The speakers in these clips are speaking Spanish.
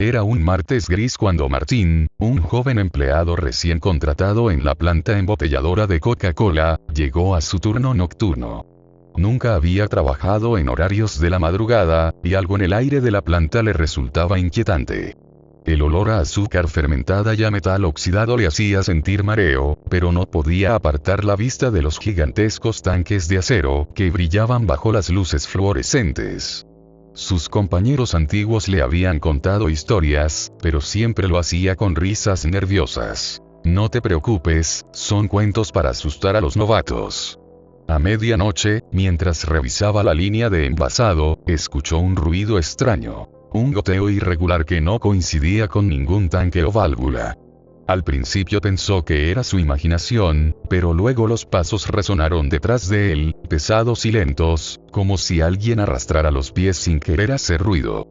Era un martes gris cuando Martín, un joven empleado recién contratado en la planta embotelladora de Coca-Cola, llegó a su turno nocturno. Nunca había trabajado en horarios de la madrugada, y algo en el aire de la planta le resultaba inquietante. El olor a azúcar fermentada y a metal oxidado le hacía sentir mareo, pero no podía apartar la vista de los gigantescos tanques de acero que brillaban bajo las luces fluorescentes. Sus compañeros antiguos le habían contado historias, pero siempre lo hacía con risas nerviosas. No te preocupes, son cuentos para asustar a los novatos. A medianoche, mientras revisaba la línea de envasado, escuchó un ruido extraño. Un goteo irregular que no coincidía con ningún tanque o válvula. Al principio pensó que era su imaginación, pero luego los pasos resonaron detrás de él, pesados y lentos, como si alguien arrastrara los pies sin querer hacer ruido.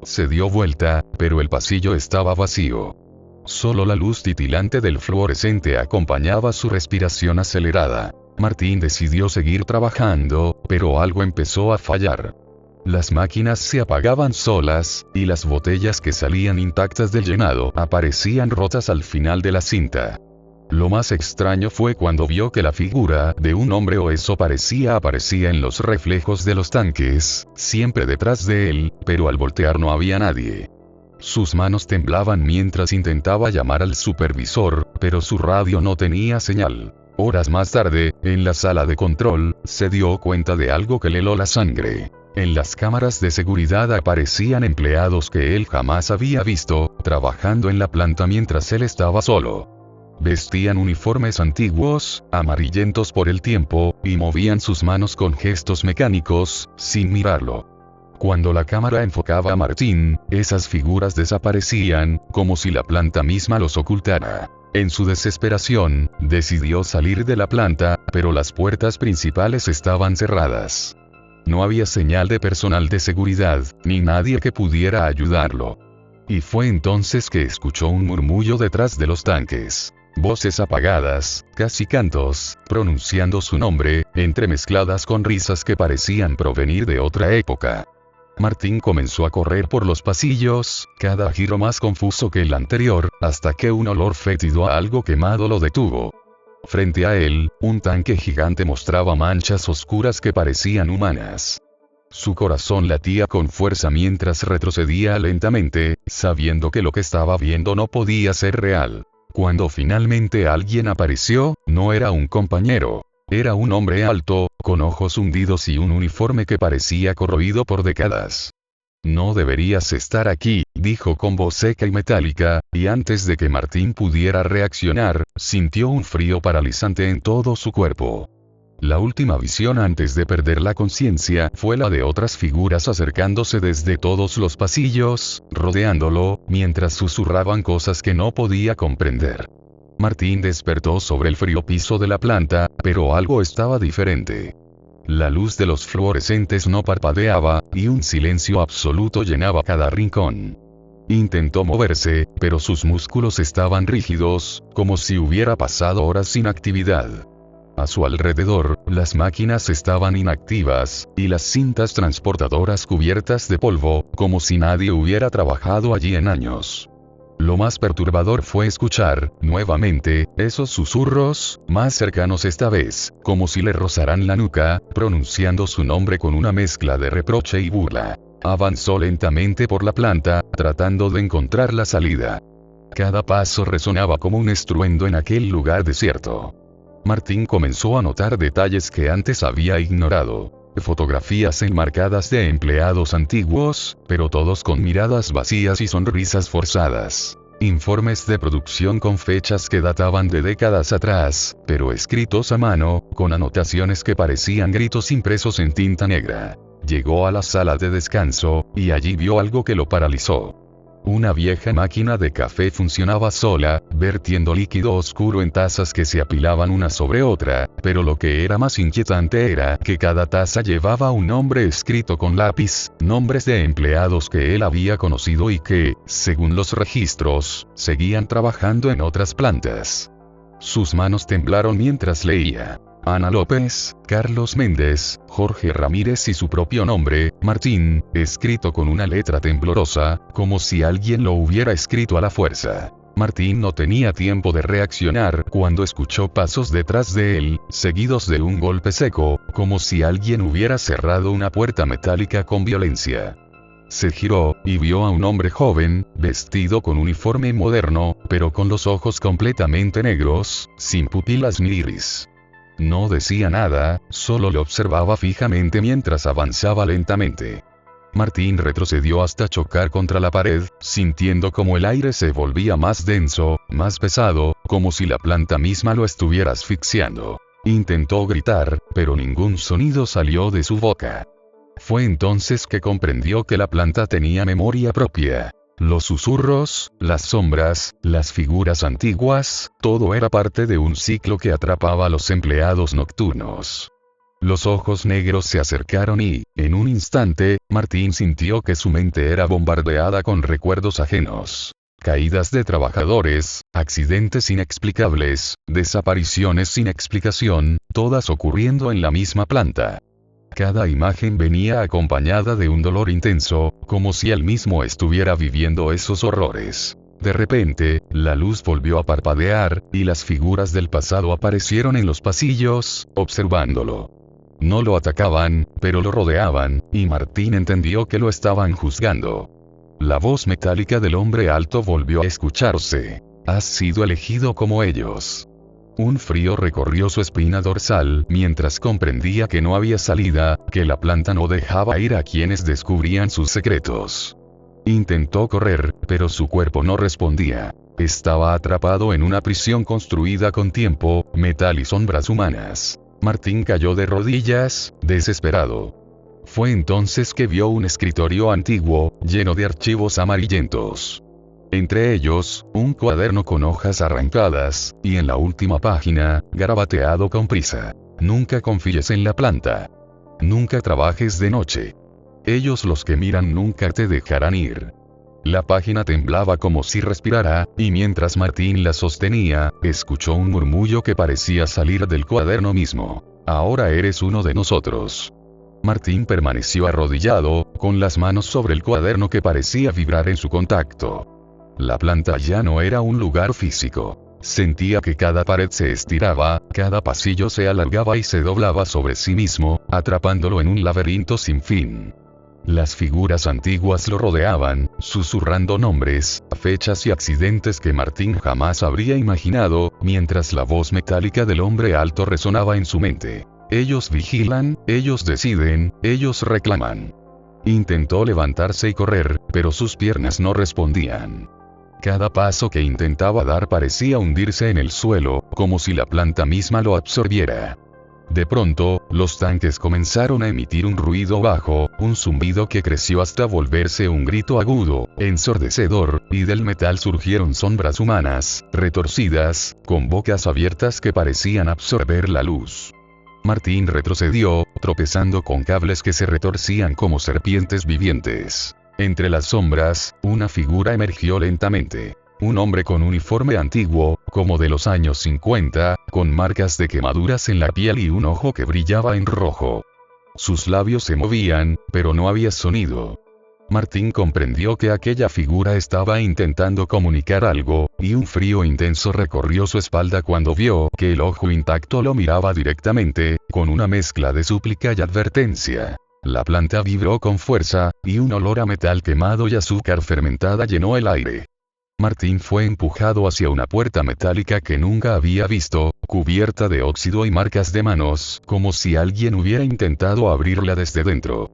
Se dio vuelta, pero el pasillo estaba vacío. Solo la luz titilante del fluorescente acompañaba su respiración acelerada. Martín decidió seguir trabajando, pero algo empezó a fallar. Las máquinas se apagaban solas, y las botellas que salían intactas del llenado aparecían rotas al final de la cinta. Lo más extraño fue cuando vio que la figura de un hombre o eso aparecía en los reflejos de los tanques, siempre detrás de él, pero al voltear no había nadie. Sus manos temblaban mientras intentaba llamar al supervisor, pero su radio no tenía señal. Horas más tarde, en la sala de control, se dio cuenta de algo que le heló la sangre. En las cámaras de seguridad aparecían empleados que él jamás había visto, trabajando en la planta mientras él estaba solo. Vestían uniformes antiguos, amarillentos por el tiempo, y movían sus manos con gestos mecánicos, sin mirarlo. Cuando la cámara enfocaba a Martín, esas figuras desaparecían, como si la planta misma los ocultara. En su desesperación, decidió salir de la planta, pero las puertas principales estaban cerradas. No había señal de personal de seguridad, ni nadie que pudiera ayudarlo. Y fue entonces que escuchó un murmullo detrás de los tanques. Voces apagadas, casi cantos, pronunciando su nombre, entremezcladas con risas que parecían provenir de otra época. Martín comenzó a correr por los pasillos, cada giro más confuso que el anterior, hasta que un olor fétido a algo quemado lo detuvo. Frente a él, un tanque gigante mostraba manchas oscuras que parecían humanas. Su corazón latía con fuerza mientras retrocedía lentamente, sabiendo que lo que estaba viendo no podía ser real. Cuando finalmente alguien apareció, no era un compañero. Era un hombre alto, con ojos hundidos y un uniforme que parecía corroído por décadas. No deberías estar aquí, dijo con voz seca y metálica, y antes de que Martín pudiera reaccionar, sintió un frío paralizante en todo su cuerpo. La última visión antes de perder la conciencia fue la de otras figuras acercándose desde todos los pasillos, rodeándolo, mientras susurraban cosas que no podía comprender. Martín despertó sobre el frío piso de la planta, pero algo estaba diferente. La luz de los fluorescentes no parpadeaba, y un silencio absoluto llenaba cada rincón. Intentó moverse, pero sus músculos estaban rígidos, como si hubiera pasado horas sin actividad. A su alrededor, las máquinas estaban inactivas, y las cintas transportadoras cubiertas de polvo, como si nadie hubiera trabajado allí en años. Lo más perturbador fue escuchar, nuevamente, esos susurros, más cercanos esta vez, como si le rozaran la nuca, pronunciando su nombre con una mezcla de reproche y burla. Avanzó lentamente por la planta, tratando de encontrar la salida. Cada paso resonaba como un estruendo en aquel lugar desierto. Martín comenzó a notar detalles que antes había ignorado. Fotografías enmarcadas de empleados antiguos, pero todos con miradas vacías y sonrisas forzadas. Informes de producción con fechas que databan de décadas atrás, pero escritos a mano, con anotaciones que parecían gritos impresos en tinta negra. Llegó a la sala de descanso, y allí vio algo que lo paralizó. Una vieja máquina de café funcionaba sola, vertiendo líquido oscuro en tazas que se apilaban una sobre otra, pero lo que era más inquietante era que cada taza llevaba un nombre escrito con lápiz, nombres de empleados que él había conocido y que, según los registros, seguían trabajando en otras plantas. Sus manos temblaron mientras leía. Ana López, Carlos Méndez, Jorge Ramírez y su propio nombre, Martín, escrito con una letra temblorosa, como si alguien lo hubiera escrito a la fuerza. Martín no tenía tiempo de reaccionar cuando escuchó pasos detrás de él, seguidos de un golpe seco, como si alguien hubiera cerrado una puerta metálica con violencia. Se giró, y vio a un hombre joven, vestido con uniforme moderno, pero con los ojos completamente negros, sin pupilas ni iris. No decía nada, solo le observaba fijamente mientras avanzaba lentamente. Martín retrocedió hasta chocar contra la pared, sintiendo como el aire se volvía más denso, más pesado, como si la planta misma lo estuviera asfixiando. Intentó gritar, pero ningún sonido salió de su boca. Fue entonces que comprendió que la planta tenía memoria propia. Los susurros, las sombras, las figuras antiguas, todo era parte de un ciclo que atrapaba a los empleados nocturnos. Los ojos negros se acercaron y, en un instante, Martín sintió que su mente era bombardeada con recuerdos ajenos. Caídas de trabajadores, accidentes inexplicables, desapariciones sin explicación, todas ocurriendo en la misma planta. Cada imagen venía acompañada de un dolor intenso, como si él mismo estuviera viviendo esos horrores. De repente, la luz volvió a parpadear, y las figuras del pasado aparecieron en los pasillos, observándolo. No lo atacaban, pero lo rodeaban, y Martín entendió que lo estaban juzgando. La voz metálica del hombre alto volvió a escucharse. Has sido elegido como ellos. Un frío recorrió su espina dorsal mientras comprendía que no había salida, que la planta no dejaba ir a quienes descubrían sus secretos. Intentó correr, pero su cuerpo no respondía. Estaba atrapado en una prisión construida con tiempo, metal y sombras humanas. Martín cayó de rodillas, desesperado. Fue entonces que vio un escritorio antiguo, lleno de archivos amarillentos. Entre ellos, un cuaderno con hojas arrancadas, y en la última página, garabateado con prisa. Nunca confíes en la planta. Nunca trabajes de noche. Ellos los que miran nunca te dejarán ir. La página temblaba como si respirara, y mientras Martín la sostenía, escuchó un murmullo que parecía salir del cuaderno mismo. Ahora eres uno de nosotros. Martín permaneció arrodillado, con las manos sobre el cuaderno que parecía vibrar en su contacto. La planta ya no era un lugar físico. Sentía que cada pared se estiraba, cada pasillo se alargaba y se doblaba sobre sí mismo, atrapándolo en un laberinto sin fin. Las figuras antiguas lo rodeaban, susurrando nombres, fechas y accidentes que Martín jamás habría imaginado, mientras la voz metálica del hombre alto resonaba en su mente. Ellos vigilan, ellos deciden, ellos reclaman. Intentó levantarse y correr, pero sus piernas no respondían. Cada paso que intentaba dar parecía hundirse en el suelo, como si la planta misma lo absorbiera. De pronto, los tanques comenzaron a emitir un ruido bajo, un zumbido que creció hasta volverse un grito agudo, ensordecedor, y del metal surgieron sombras humanas, retorcidas, con bocas abiertas que parecían absorber la luz. Martín retrocedió, tropezando con cables que se retorcían como serpientes vivientes. Entre las sombras, una figura emergió lentamente. Un hombre con uniforme antiguo, como de los años 50, con marcas de quemaduras en la piel y un ojo que brillaba en rojo. Sus labios se movían, pero no había sonido. Martín comprendió que aquella figura estaba intentando comunicar algo, y un frío intenso recorrió su espalda cuando vio que el ojo intacto lo miraba directamente, con una mezcla de súplica y advertencia. La planta vibró con fuerza, y un olor a metal quemado y azúcar fermentada llenó el aire. Martín fue empujado hacia una puerta metálica que nunca había visto, cubierta de óxido y marcas de manos, como si alguien hubiera intentado abrirla desde dentro.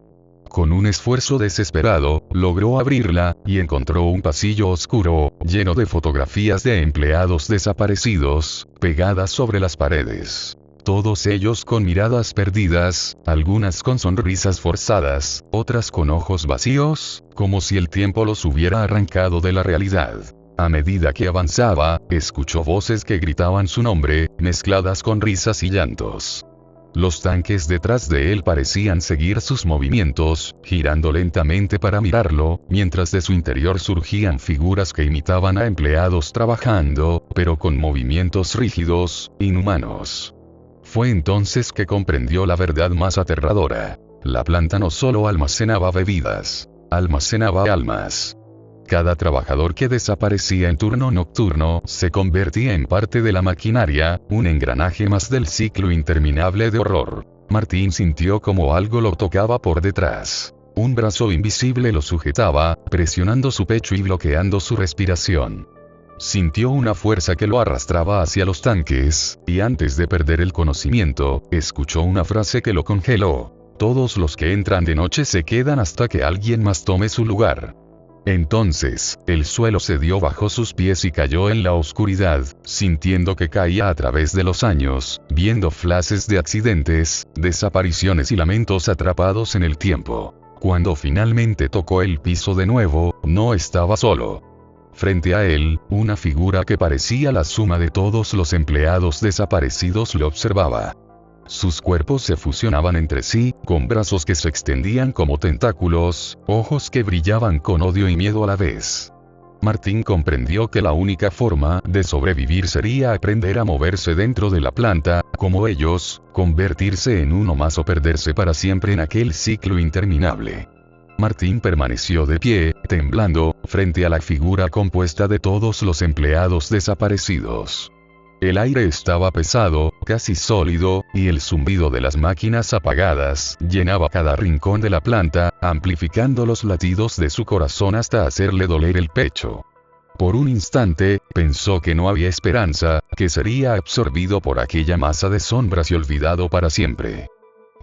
Con un esfuerzo desesperado, logró abrirla, y encontró un pasillo oscuro, lleno de fotografías de empleados desaparecidos, pegadas sobre las paredes. Todos ellos con miradas perdidas, algunas con sonrisas forzadas, otras con ojos vacíos, como si el tiempo los hubiera arrancado de la realidad. A medida que avanzaba, escuchó voces que gritaban su nombre, mezcladas con risas y llantos. Los tanques detrás de él parecían seguir sus movimientos, girando lentamente para mirarlo, mientras de su interior surgían figuras que imitaban a empleados trabajando, pero con movimientos rígidos, inhumanos. Fue entonces que comprendió la verdad más aterradora. La planta no solo almacenaba bebidas, almacenaba almas. Cada trabajador que desaparecía en turno nocturno se convertía en parte de la maquinaria, un engranaje más del ciclo interminable de horror. Martín sintió como algo lo tocaba por detrás. Un brazo invisible lo sujetaba, presionando su pecho y bloqueando su respiración. Sintió una fuerza que lo arrastraba hacia los tanques, y antes de perder el conocimiento, escuchó una frase que lo congeló. Todos los que entran de noche se quedan hasta que alguien más tome su lugar. Entonces, el suelo cedió bajo sus pies y cayó en la oscuridad, sintiendo que caía a través de los años, viendo flashes de accidentes, desapariciones y lamentos atrapados en el tiempo. Cuando finalmente tocó el piso de nuevo, no estaba solo. Frente a él, una figura que parecía la suma de todos los empleados desaparecidos lo observaba. Sus cuerpos se fusionaban entre sí, con brazos que se extendían como tentáculos, ojos que brillaban con odio y miedo a la vez. Martín comprendió que la única forma de sobrevivir sería aprender a moverse dentro de la planta, como ellos, convertirse en uno más o perderse para siempre en aquel ciclo interminable. Martín permaneció de pie, temblando, frente a la figura compuesta de todos los empleados desaparecidos. El aire estaba pesado, casi sólido, y el zumbido de las máquinas apagadas llenaba cada rincón de la planta, amplificando los latidos de su corazón hasta hacerle doler el pecho. Por un instante, pensó que no había esperanza, que sería absorbido por aquella masa de sombras y olvidado para siempre.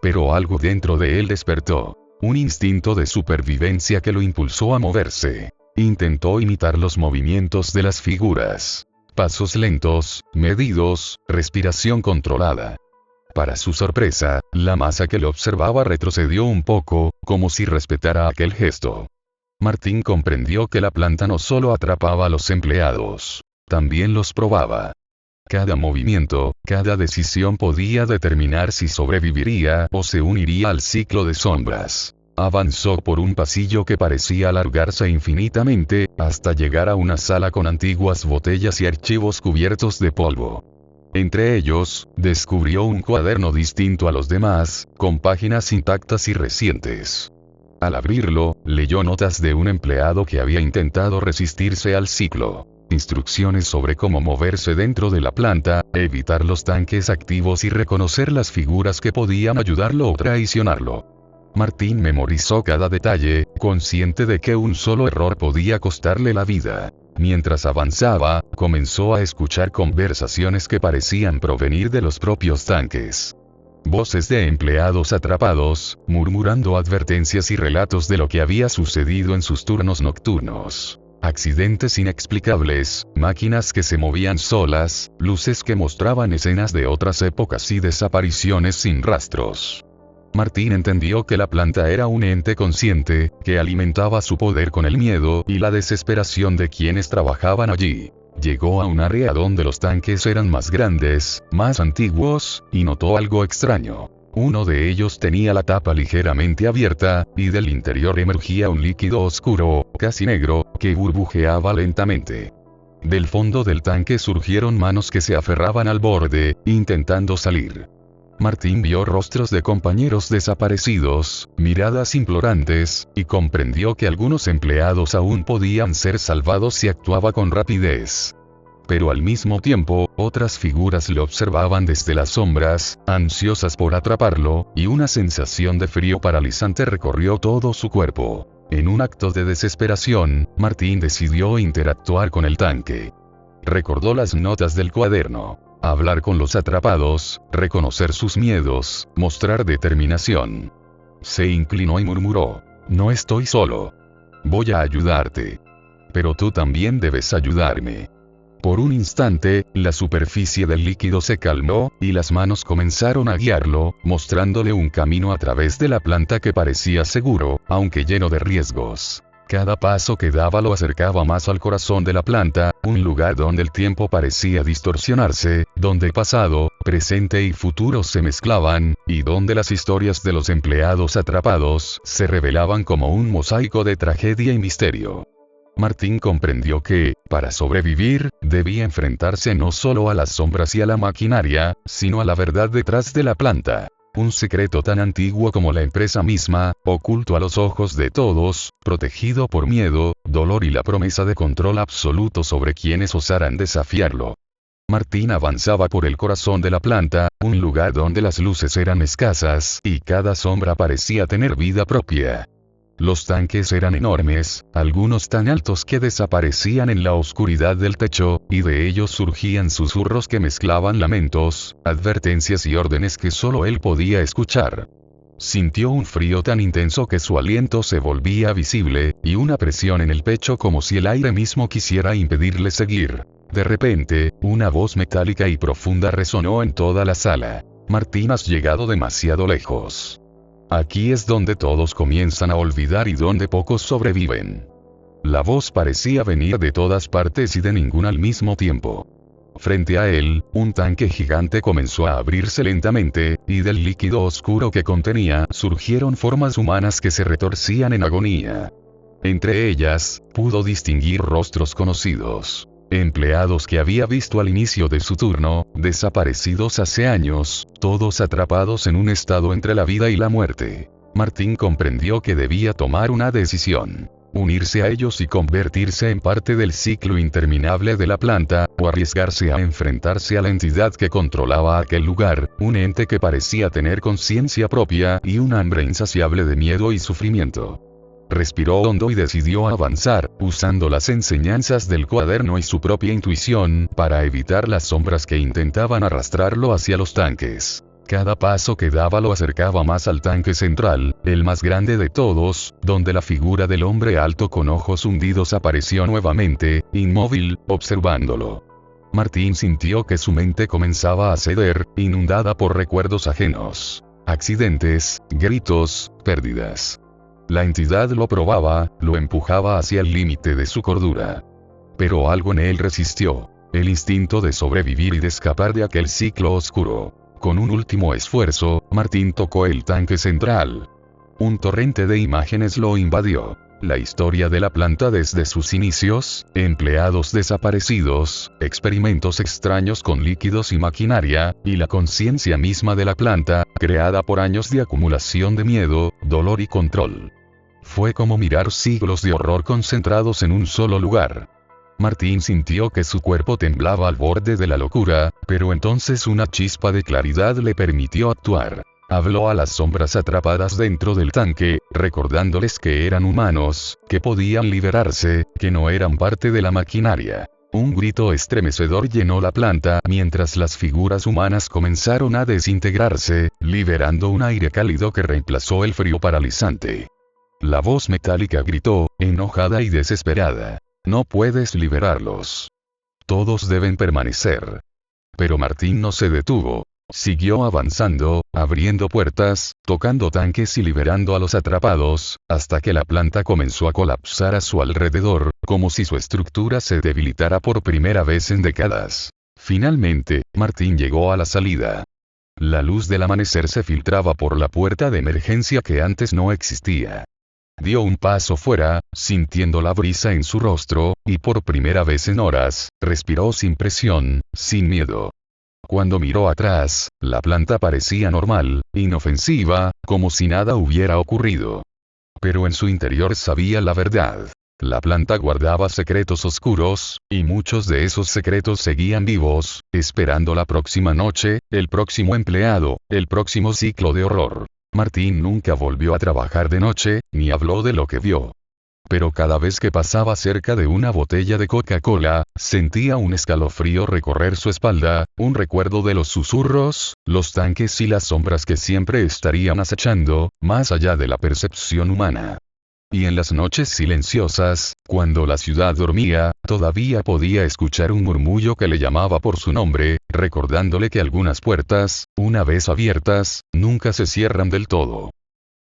Pero algo dentro de él despertó. Un instinto de supervivencia que lo impulsó a moverse. Intentó imitar los movimientos de las figuras. Pasos lentos, medidos, respiración controlada. Para su sorpresa, la masa que lo observaba retrocedió un poco, como si respetara aquel gesto. Martín comprendió que la planta no solo atrapaba a los empleados, también los probaba. Cada movimiento, cada decisión podía determinar si sobreviviría o se uniría al ciclo de sombras. Avanzó por un pasillo que parecía alargarse infinitamente, hasta llegar a una sala con antiguas botellas y archivos cubiertos de polvo. Entre ellos, descubrió un cuaderno distinto a los demás, con páginas intactas y recientes. Al abrirlo, leyó notas de un empleado que había intentado resistirse al ciclo. Instrucciones sobre cómo moverse dentro de la planta, evitar los tanques activos y reconocer las figuras que podían ayudarlo o traicionarlo. Martín memorizó cada detalle, consciente de que un solo error podía costarle la vida. Mientras avanzaba, comenzó a escuchar conversaciones que parecían provenir de los propios tanques. Voces de empleados atrapados, murmurando advertencias y relatos de lo que había sucedido en sus turnos nocturnos. Accidentes inexplicables, máquinas que se movían solas, luces que mostraban escenas de otras épocas y desapariciones sin rastros. Martín entendió que la planta era un ente consciente, que alimentaba su poder con el miedo y la desesperación de quienes trabajaban allí. Llegó a un área donde los tanques eran más grandes, más antiguos, y notó algo extraño. Uno de ellos tenía la tapa ligeramente abierta, y del interior emergía un líquido oscuro, casi negro, que burbujeaba lentamente. Del fondo del tanque surgieron manos que se aferraban al borde, intentando salir. Martín vio rostros de compañeros desaparecidos, miradas implorantes, y comprendió que algunos empleados aún podían ser salvados si actuaba con rapidez. Pero al mismo tiempo, otras figuras lo observaban desde las sombras, ansiosas por atraparlo, y una sensación de frío paralizante recorrió todo su cuerpo. En un acto de desesperación, Martín decidió interactuar con el tanque. Recordó las notas del cuaderno. Hablar con los atrapados, reconocer sus miedos, mostrar determinación. Se inclinó y murmuró: "No estoy solo. Voy a ayudarte. Pero tú también debes ayudarme". Por un instante, la superficie del líquido se calmó, y las manos comenzaron a guiarlo, mostrándole un camino a través de la planta que parecía seguro, aunque lleno de riesgos. Cada paso que daba lo acercaba más al corazón de la planta, un lugar donde el tiempo parecía distorsionarse, donde pasado, presente y futuro se mezclaban, y donde las historias de los empleados atrapados se revelaban como un mosaico de tragedia y misterio. Martín comprendió que, para sobrevivir, debía enfrentarse no solo a las sombras y a la maquinaria, sino a la verdad detrás de la planta. Un secreto tan antiguo como la empresa misma, oculto a los ojos de todos, protegido por miedo, dolor y la promesa de control absoluto sobre quienes osaran desafiarlo. Martín avanzaba por el corazón de la planta, un lugar donde las luces eran escasas y cada sombra parecía tener vida propia. Los tanques eran enormes, algunos tan altos que desaparecían en la oscuridad del techo, y de ellos surgían susurros que mezclaban lamentos, advertencias y órdenes que solo él podía escuchar. Sintió un frío tan intenso que su aliento se volvía visible, y una presión en el pecho como si el aire mismo quisiera impedirle seguir. De repente, una voz metálica y profunda resonó en toda la sala. Martín, has llegado demasiado lejos. Aquí es donde todos comienzan a olvidar y donde pocos sobreviven. La voz parecía venir de todas partes y de ninguna al mismo tiempo. Frente a él, un tanque gigante comenzó a abrirse lentamente, y del líquido oscuro que contenía surgieron formas humanas que se retorcían en agonía. Entre ellas, pudo distinguir rostros conocidos. Empleados que había visto al inicio de su turno, desaparecidos hace años, todos atrapados en un estado entre la vida y la muerte. Martín comprendió que debía tomar una decisión. Unirse a ellos y convertirse en parte del ciclo interminable de la planta, o arriesgarse a enfrentarse a la entidad que controlaba aquel lugar, un ente que parecía tener conciencia propia y un hambre insaciable de miedo y sufrimiento. Respiró hondo y decidió avanzar, usando las enseñanzas del cuaderno y su propia intuición, para evitar las sombras que intentaban arrastrarlo hacia los tanques. Cada paso que daba lo acercaba más al tanque central, el más grande de todos, donde la figura del hombre alto con ojos hundidos apareció nuevamente, inmóvil, observándolo. Martín sintió que su mente comenzaba a ceder, inundada por recuerdos ajenos. Accidentes, gritos, pérdidas. La entidad lo probaba, lo empujaba hacia el límite de su cordura. Pero algo en él resistió. El instinto de sobrevivir y de escapar de aquel ciclo oscuro. Con un último esfuerzo, Martín tocó el tanque central. Un torrente de imágenes lo invadió. La historia de la planta desde sus inicios, empleados desaparecidos, experimentos extraños con líquidos y maquinaria, y la conciencia misma de la planta, creada por años de acumulación de miedo, dolor y control. Fue como mirar siglos de horror concentrados en un solo lugar. Martín sintió que su cuerpo temblaba al borde de la locura, pero entonces una chispa de claridad le permitió actuar. Habló a las sombras atrapadas dentro del tanque, recordándoles que eran humanos, que podían liberarse, que no eran parte de la maquinaria. Un grito estremecedor llenó la planta mientras las figuras humanas comenzaron a desintegrarse, liberando un aire cálido que reemplazó el frío paralizante. La voz metálica gritó, enojada y desesperada. No puedes liberarlos. Todos deben permanecer. Pero Martín no se detuvo. Siguió avanzando, abriendo puertas, tocando tanques y liberando a los atrapados, hasta que la planta comenzó a colapsar a su alrededor, como si su estructura se debilitara por primera vez en décadas. Finalmente, Martín llegó a la salida. La luz del amanecer se filtraba por la puerta de emergencia que antes no existía. Dio un paso fuera, sintiendo la brisa en su rostro, y por primera vez en horas, respiró sin presión, sin miedo. Cuando miró atrás, la planta parecía normal, inofensiva, como si nada hubiera ocurrido. Pero en su interior sabía la verdad. La planta guardaba secretos oscuros, y muchos de esos secretos seguían vivos, esperando la próxima noche, el próximo empleado, el próximo ciclo de horror. Martín nunca volvió a trabajar de noche, ni habló de lo que vio. Pero cada vez que pasaba cerca de una botella de Coca-Cola, sentía un escalofrío recorrer su espalda, un recuerdo de los susurros, los tanques y las sombras que siempre estarían acechando, más allá de la percepción humana. Y en las noches silenciosas, cuando la ciudad dormía, todavía podía escuchar un murmullo que le llamaba por su nombre, recordándole que algunas puertas, una vez abiertas, nunca se cierran del todo.